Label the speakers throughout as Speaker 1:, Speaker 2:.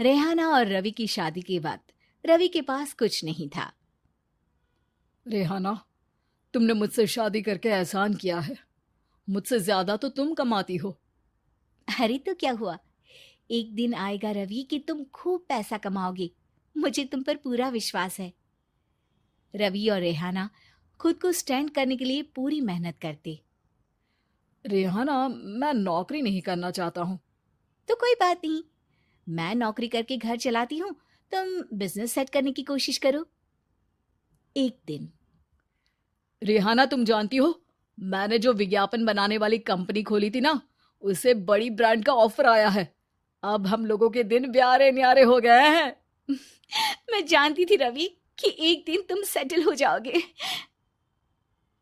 Speaker 1: रेहाना और रवि की शादी के बाद रवि के पास कुछ नहीं था।
Speaker 2: रेहाना, तुमने मुझसे शादी करके एहसान किया है। मुझसे ज्यादा तो तुम कमाती हो।
Speaker 1: अरे तो क्या हुआ, एक दिन आएगा रवि कि तुम खूब पैसा कमाओगे। मुझे तुम पर पूरा विश्वास है। रवि और रेहाना खुद को स्टैंड करने के लिए पूरी मेहनत करते।
Speaker 2: रेहाना, मैं नौकरी नहीं करना चाहता हूँ।
Speaker 1: तो कोई बात नहीं, मैं नौकरी करके घर चलाती हूँ, तुम बिजनेस सेट करने की कोशिश करो। एक दिन
Speaker 2: रेहाना, तुम जानती हो, मैंने जो विज्ञापन बनाने वाली कंपनी खोली थी ना, उसे बड़ी ब्रांड का ऑफर आया है। अब हम लोगों के दिन ब्यारे न्यारे हो गए हैं।
Speaker 1: मैं जानती थी रवि कि एक दिन तुम सेटल हो जाओगे।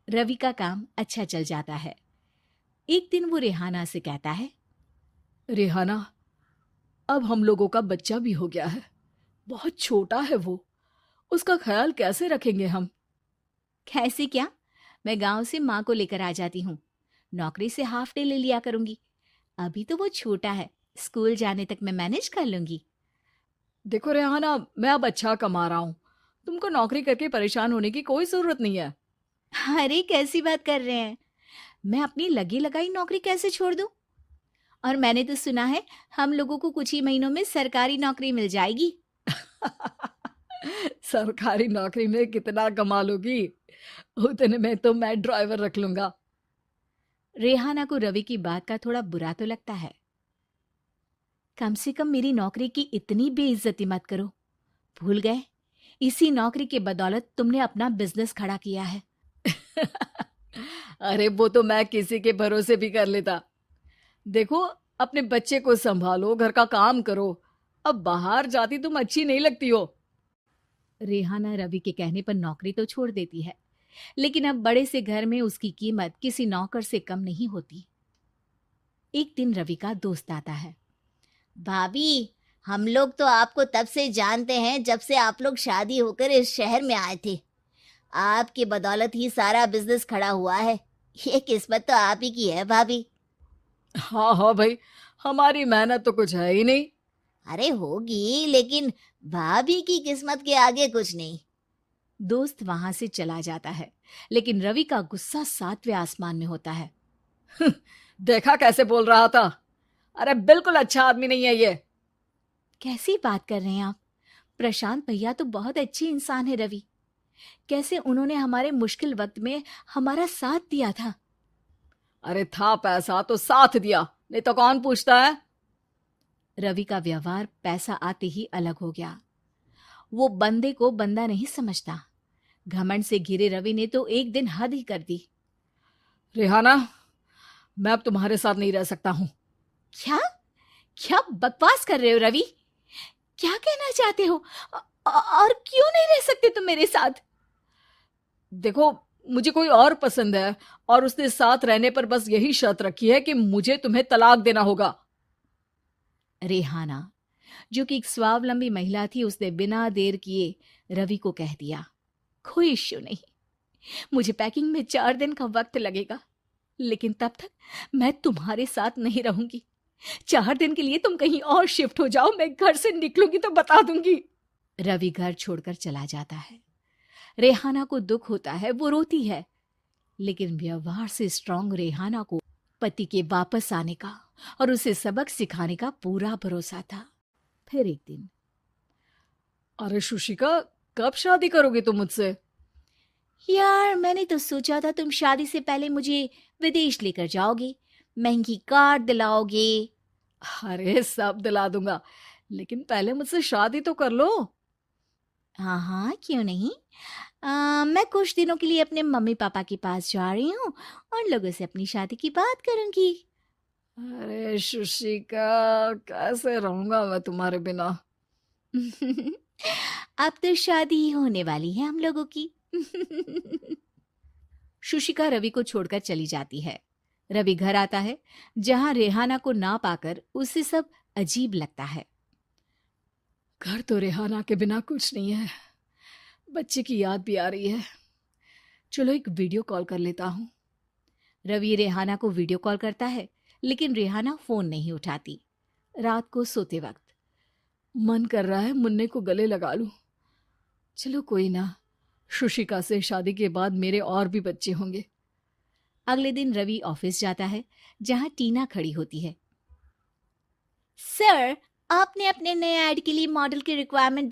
Speaker 1: रवि का काम अच्छा चल जाता है। एक दिन वो रेहाना से कहता है,
Speaker 2: रेहाना, अब हम लोगों का बच्चा भी हो गया है। बहुत छोटा है वो। उसका ख्याल कैसे रखेंगे हम?
Speaker 1: कैसे क्या, मैं गांव से माँ को लेकर आ जाती हूँ। नौकरी से हाफ डे ले लिया करूंगी। अभी तो वो छोटा है, स्कूल जाने तक मैं मैनेज कर लूंगी।
Speaker 2: देखो रेहाना, मैं अब अच्छा कमा रहा हूँ। तुमको नौकरी करके परेशान होने की कोई जरूरत नहीं है।
Speaker 1: अरे कैसी बात कर रहे हैं, मैं अपनी लगी लगाई नौकरी कैसे छोड़ दूं? और मैंने तो सुना है हम लोगों को कुछ ही महीनों में सरकारी नौकरी मिल जाएगी।
Speaker 2: सरकारी नौकरी में कितना कमा लोगी? उतने में तो मैं ड्राइवर रख लूंगा।
Speaker 1: रेहाना को रवि की बात का थोड़ा बुरा तो लगता है। कम से कम मेरी नौकरी की इतनी बेइज्जती मत करो। भूल गए, इसी नौकरी के बदौलत तुमने अपना बिजनेस खड़ा किया है।
Speaker 2: अरे वो तो मैं किसी के भरोसे भी कर लेता। देखो, अपने बच्चे को संभालो, घर का काम करो। अब बाहर जाती तुम अच्छी नहीं लगती हो।
Speaker 1: रेहाना रवि के कहने पर नौकरी तो छोड़ देती है, लेकिन अब बड़े से घर में उसकी कीमत किसी नौकर से कम नहीं होती। एक दिन रवि का दोस्त आता है। भाभी, हम लोग तो आपको तब से जानते हैं जब से आप लोग शादी होकर इस शहर में आए थे। आपकी बदौलत ही सारा बिजनेस खड़ा हुआ है। ये किस्मत तो आप ही की है भाभी।
Speaker 2: हाँ हाँ भाई, हमारी मेहनत तो कुछ है ही नहीं।
Speaker 1: अरे होगी, लेकिन भाभी की किस्मत के आगे कुछ नहीं। दोस्त वहां से चला जाता है, लेकिन रवि का गुस्सा सातवें आसमान में होता है।
Speaker 2: देखा कैसे बोल रहा था? अरे बिल्कुल अच्छा आदमी नहीं है ये।
Speaker 1: कैसी बात कर रहे हैं आप? प्रशांत भैया तो बहुत अच्छे इंसान है रवि। कैसे उन्होंने हमारे मुश्किल वक्त में हमारा साथ दिया था।
Speaker 2: अरे था पैसा तो साथ दिया, नहीं तो कौन पूछता है?
Speaker 1: रवि का व्यवहार पैसा आते ही अलग हो गया। वो बंदे को बंदा नहीं समझता। घमंड से घिरे रवि ने तो एक दिन हद ही कर दी।
Speaker 2: रेहाना, मैं अब तुम्हारे साथ नहीं रह सकता हूँ।
Speaker 1: क्या क्या बकवास कर रहे हो रवि? क्या कहना चाहते हो? और क्यों नहीं रह सकते तुम मेरे साथ?
Speaker 2: देखो, मुझे कोई और पसंद है, और उसने साथ रहने पर बस यही शर्त रखी है कि मुझे तुम्हें तलाक देना होगा।
Speaker 1: रेहाना, जो कि एक स्वावलंबी महिला थी, उसने बिना देर किए रवि को कह दिया, कोई इश्यू नहीं, मुझे पैकिंग में 4 दिन का वक्त लगेगा, लेकिन तब तक मैं तुम्हारे साथ नहीं रहूंगी। 4 दिन के लिए तुम कहीं और शिफ्ट हो जाओ, मैं घर से निकलूंगी तो बता दूंगी। रवि घर छोड़कर चला जाता है। रेहाना को दुख होता है, वो रोती है, लेकिन व्यवहार से स्ट्रांग रेहाना को पति के वापस आने का और उसे सबक सिखाने का पूरा भरोसा था। फिर एक दिन,
Speaker 2: अरे शुशिका, कब शादी करोगे तुम मुझसे?
Speaker 1: यार मैंने तो सोचा था तुम शादी से पहले मुझे विदेश लेकर जाओगे, महंगी कार दिलाओगे।
Speaker 2: अरे सब दिला दूंगा, लेकिन पहले मुझसे शादी तो कर लो।
Speaker 1: हाँ हाँ, क्यों नहीं। मैं कुछ दिनों के लिए अपने मम्मी पापा के पास जा रही हूँ और लोगों से अपनी शादी की बात करूंगी।
Speaker 2: अरे शुशिका, कैसे रहूंगा मैं तुम्हारे बिना?
Speaker 1: अब तो शादी ही होने वाली है हम लोगों की। शुशिका रवि को छोड़कर चली जाती है। रवि घर आता है, जहां रेहाना को ना पाकर उसे सब अजीब लगता है।
Speaker 2: घर तो रेहाना के बिना कुछ नहीं है। बच्चे की याद भी आ रही है। चलो एक वीडियो कॉल कर लेता हूँ।
Speaker 1: रवि रेहाना को वीडियो कॉल करता है, लेकिन रेहाना फोन नहीं उठाती। रात को सोते वक्त
Speaker 2: मन कर रहा है मुन्ने को गले लगा लूं। चलो कोई ना, शुशिका से शादी के बाद मेरे और भी बच्चे होंगे।
Speaker 1: अगले दिन रवि ऑफिस जाता है, जहां टीना खड़ी होती है। सर, आपने अपने नए ऐड के लिए मॉडल की रिक्वायरमेंट